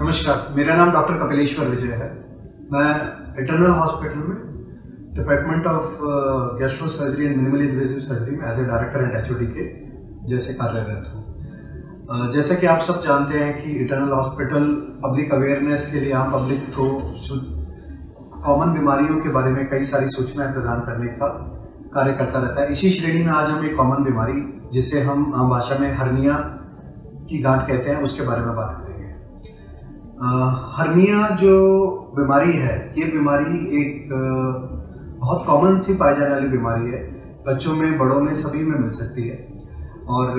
नमस्कार, मेरा नाम डॉक्टर कपिलेश्वर विजय है। मैं इटर्नल हॉस्पिटल में department of gastro surgery and minimally invasive surgery में as a director and HOD के जैसे कार्यरत हूँ। जैसे कि आप सब जानते हैं कि इटर्नल हॉस्पिटल पब्लिक अवेयरनेस के लिए आम पब्लिक को कॉमन बीमारियों के बारे में कई सारी सूचनाएं प्रदान करने का कार्य करता रहता है। इसी श्रेणी में आज हम एक कॉमन बीमारी जिसे हम आम भाषा में हर्निया की गांठ कहते हैं उसके बारे में बात करेंगे। हर्निया जो बीमारी है, ये बीमारी एक बहुत कॉमन सी पाई जाने वाली बीमारी है। बच्चों में, बड़ों में, सभी में मिल सकती है। और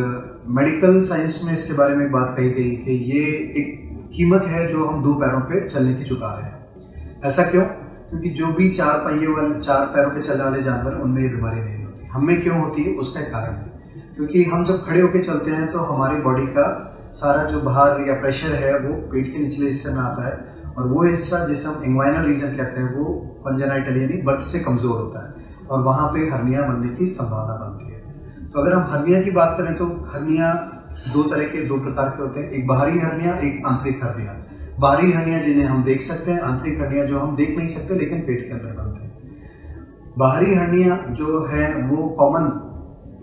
मेडिकल साइंस में इसके बारे में बात कही गई कि ये एक कीमत है जो हम दो पैरों पे चलने की चुका रहे हैं। ऐसा क्यों? क्योंकि जो भी चार पैरों पे चलने वाले जानवर उनमें ये बीमारी नहीं होती। हमें क्यों होती है उसका एक कारण है, क्योंकि हम जब खड़े होकर चलते हैं तो हमारी बॉडी का सारा जो भार या प्रेशर है वो पेट के निचले हिस्से में आता है, और वो हिस्सा जिसे हम इंग्वाइनल रीजन कहते हैं वो कंजेनाइटल यानी बर्थ से कमजोर होता है और वहाँ पे हर्निया बनने की संभावना बनती है। तो अगर हम हर्निया की बात करें तो हर्निया दो प्रकार के होते हैं, एक बाहरी हर्निया, एक आंतरिक हर्निया। बाहरी हर्निया जिन्हें हम देख सकते हैं, आंतरिक हर्निया जो हम देख नहीं सकते लेकिन पेट के अंदर बनते हैं। बाहरी हर्निया जो है वो कॉमन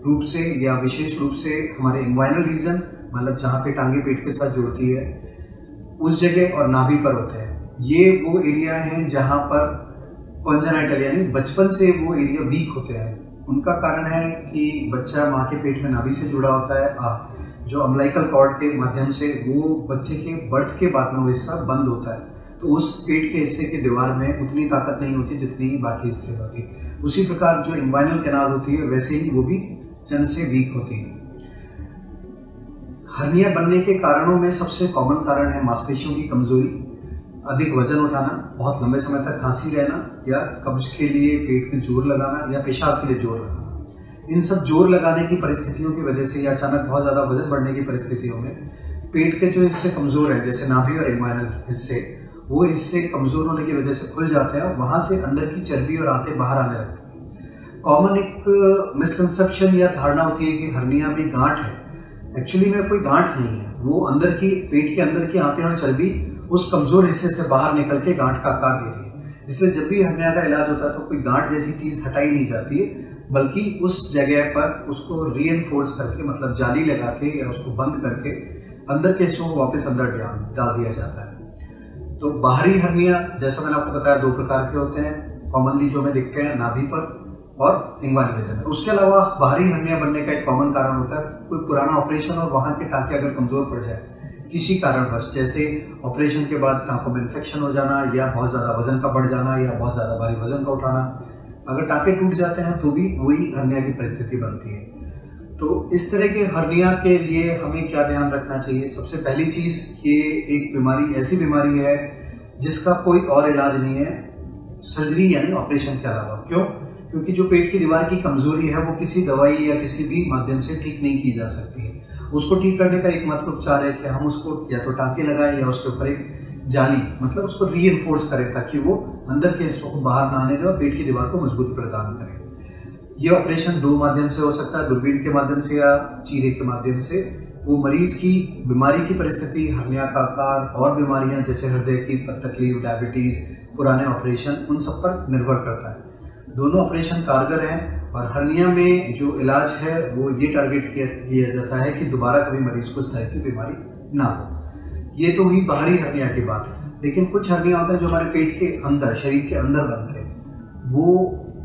रूप से या विशेष रूप से हमारे इंग्वाइनल रीजन, मतलब जहाँ पे टांगे पेट के साथ जुड़ती है उस जगह और नाभि पर होते हैं। ये वो एरिया हैं जहाँ पर कॉन्जेनाइटल यानी बचपन से वो एरिया वीक होते हैं। उनका कारण है कि बच्चा माँ के पेट में नाभि से जुड़ा होता है, जो अम्बिलिकल कॉर्ड के माध्यम से वो बच्चे के बर्थ के बाद में वो हिस्सा बंद होता है, तो उस पेट के हिस्से की दीवार में उतनी ताकत नहीं होती जितनी बाकी हिस्से में होती है। उसी प्रकार जो इंग्वाइनल कैनाल होती है वैसे ही वो भी जन्म से वीक होती है। हर्निया बनने के कारणों में सबसे कॉमन कारण है मांसपेशियों की कमजोरी, अधिक वजन उठाना, बहुत लंबे समय तक खांसी रहना, या कब्ज के लिए पेट में जोर लगाना, या पेशाब के लिए जोर लगाना। इन सब जोर लगाने की परिस्थितियों की वजह से या अचानक बहुत ज़्यादा वजन बढ़ने की परिस्थितियों में पेट के जो हिस्से कमज़ोर हैं, जैसे नाभि और इंग्वाइनल हिस्से, वो हिस्से कमज़ोर होने की वजह से खुल जाते हैं और वहाँ से अंदर की चर्बी और आंतें बाहर आने लगती हैं। कॉमन एक मिसकंसेप्शन या धारणा होती है कि हर्निया में गांठ है। एक्चुअली में कोई गांठ नहीं है, वो अंदर की पेट के अंदर की आंतें और चर्बी उस कमज़ोर हिस्से से बाहर निकल के गांठ का आकार दे रही है। इसलिए जब भी हर्निया का इलाज होता है तो कोई गांठ जैसी चीज़ हटाई नहीं जाती है, बल्कि उस जगह पर उसको रीएनफोर्स करके, मतलब जाली लगा के या उसको बंद करके अंदर के हिस्सों को वापस अंदर डाल दिया जाता है। तो बाहरी हर्निया जैसा मैंने आपको बताया दो प्रकार के होते हैं, कॉमनली जो हमें दिखते हैं नाभि पर और इंग्वाइनल रीजन में। उसके अलावा बाहरी हर्निया बनने का एक कॉमन कारण होता है कोई पुराना ऑपरेशन और वहाँ के टाँके अगर कमज़ोर पड़ जाए किसी कारणवश, जैसे ऑपरेशन के बाद टाँकों में इन्फेक्शन हो जाना, या बहुत ज़्यादा वजन का बढ़ जाना, या बहुत ज़्यादा भारी वजन का उठाना। अगर टाँके टूट जाते हैं तो भी वही हर्निया की परिस्थिति बनती है। तो इस तरह के हर्निया के लिए हमें क्या ध्यान रखना चाहिए? सबसे पहली चीज़, ये एक बीमारी ऐसी बीमारी है जिसका कोई और इलाज नहीं है सर्जरी यानी ऑपरेशन के अलावा। क्यों? क्योंकि जो पेट की दीवार की कमजोरी है वो किसी दवाई या किसी भी माध्यम से ठीक नहीं की जा सकती है। उसको ठीक करने का एकमात्र उपचार है कि हम उसको या तो टाँके लगाएं या उसके ऊपर एक जाली, मतलब उसको रीइंफोर्स करें ताकि वो अंदर के हिस्सों को बाहर ना आने दें और पेट की दीवार को मजबूती प्रदान करें। ये ऑपरेशन दो माध्यम से हो सकता है, दूरबीन के माध्यम से या चीरे के माध्यम से। वो मरीज की बीमारी की परिस्थिति, हर्निया का आकार और बीमारियां जैसे हृदय की तकलीफ, डायबिटीज, पुराने ऑपरेशन, उन सब पर निर्भर करता है। दोनों ऑपरेशन कारगर हैं, और हर्निया में जो इलाज है वो ये टारगेट किया जाता है कि दोबारा कभी मरीज को इस तरह की बीमारी ना हो। ये तो हुई बाहरी हर्निया की बात। लेकिन कुछ हर्निया होता है जो हमारे पेट के अंदर, शरीर के अंदर बनते हैं। वो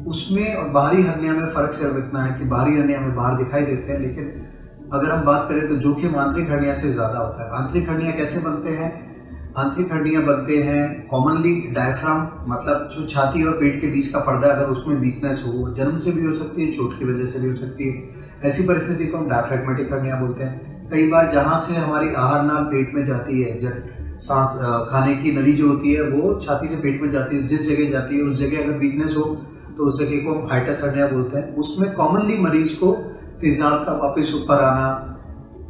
उसमें और बाहरी हर्निया में फ़र्क सिर्फ इतना है कि बाहरी हर्निया में बाहर दिखाई देते हैं, लेकिन अगर हम बात करें तो जोखिम आंतरिक हर्निया से ज़्यादा होता है। आंतरिक हर्निया कैसे बनते हैं? आंतरिक हर्निया बनते हैं कॉमनली डायफ्राम, मतलब जो छाती और पेट के बीच का पर्दा, अगर उसमें वीकनेस हो, जन्म से भी हो सकती है, चोट की वजह से भी हो सकती है। ऐसी परिस्थिति को हम डायफ्रैग्मेटिक हर्निया बोलते हैं। कई बार जहाँ से हमारी आहार नाल पेट में जाती है, जब सांस खाने की नली जो होती है वो छाती से पेट में जाती है, जिस जगह जाती है उस जगह अगर वीकनेस हो तो उस जगह को हम हाइटस हर्निया बोलते हैं। उसमें कॉमनली मरीज को तेजाब का वापस ऊपर आना,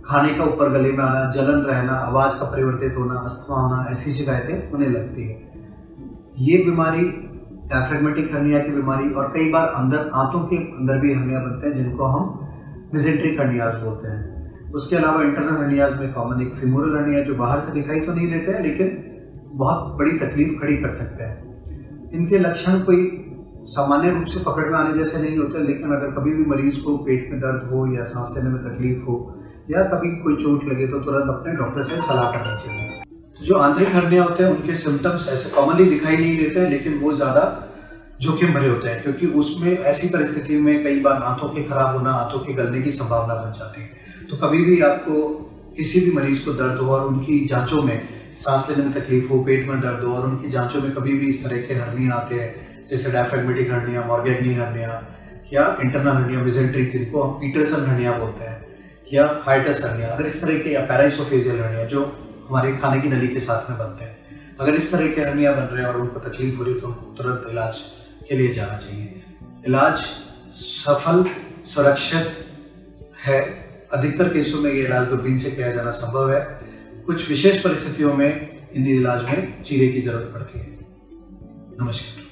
खाने का ऊपर गले में आना, जलन रहना, आवाज का परिवर्तित होना, अस्थमा होना, ऐसी शिकायतें होने लगती है। ये बीमारी डायफ्रैग्मेटिक हर्निया की बीमारी, और कई बार अंदर आंतों के अंदर भी हर्निया बनते हैं जिनको हम मेसेंट्रिक हर्नियाज बोलते हैं। उसके अलावा इंटरनल हर्नियाज में कॉमन एक फीमोरल हर्निया जो बाहर से दिखाई तो नहीं देते हैं लेकिन बहुत बड़ी तकलीफ खड़ी कर सकते हैं। इनके लक्षण कोई सामान्य रूप से पकड़ में आने जैसे नहीं होते, लेकिन अगर कभी भी मरीज को पेट में दर्द हो या सांस लेने में तकलीफ हो या कभी कोई चोट लगे तो तुरंत अपने डॉक्टर से सलाह करनी चाहिए। तो जो आंतरिक हर्निया होते हैं उनके सिम्टम्स ऐसे कॉमनली दिखाई नहीं देते हैं, लेकिन वो ज़्यादा जोखिम भरे होते हैं क्योंकि उसमें ऐसी परिस्थिति में कई बार आंतों के खराब होना, आंतों के गलने की संभावना बन जाती है। तो कभी भी आपको किसी भी मरीज को दर्द हो और उनकी जांचों में सांस लेने में तकलीफ हो, पेट में दर्द हो और उनकी जांचों में कभी भी इस तरह के हर्निया आते हैं जैसे डायफ्रेगमेटिक हर्निया, मॉर्गेग्नी हर्निया या इंटरनल हर्निया मेसेंट्रिक जिनको हम पीटरसन हर्निया बोलते हैं या हाइटस हर्निया, अगर इस तरह के या पैराइसोफेजियल हर्निया जो हमारे खाने की नली के साथ में बनते हैं, अगर इस तरह के हर्निया बन रहे हैं और उनको तकलीफ हो रही है तो उनको तुरंत इलाज के लिए जाना चाहिए। इलाज सफल सुरक्षित है। अधिकतर केसों में ये इलाज दूरबीन से किया जाना संभव है। कुछ विशेष परिस्थितियों में इन इलाज में चीरे की जरूरत पड़ती है। नमस्कार।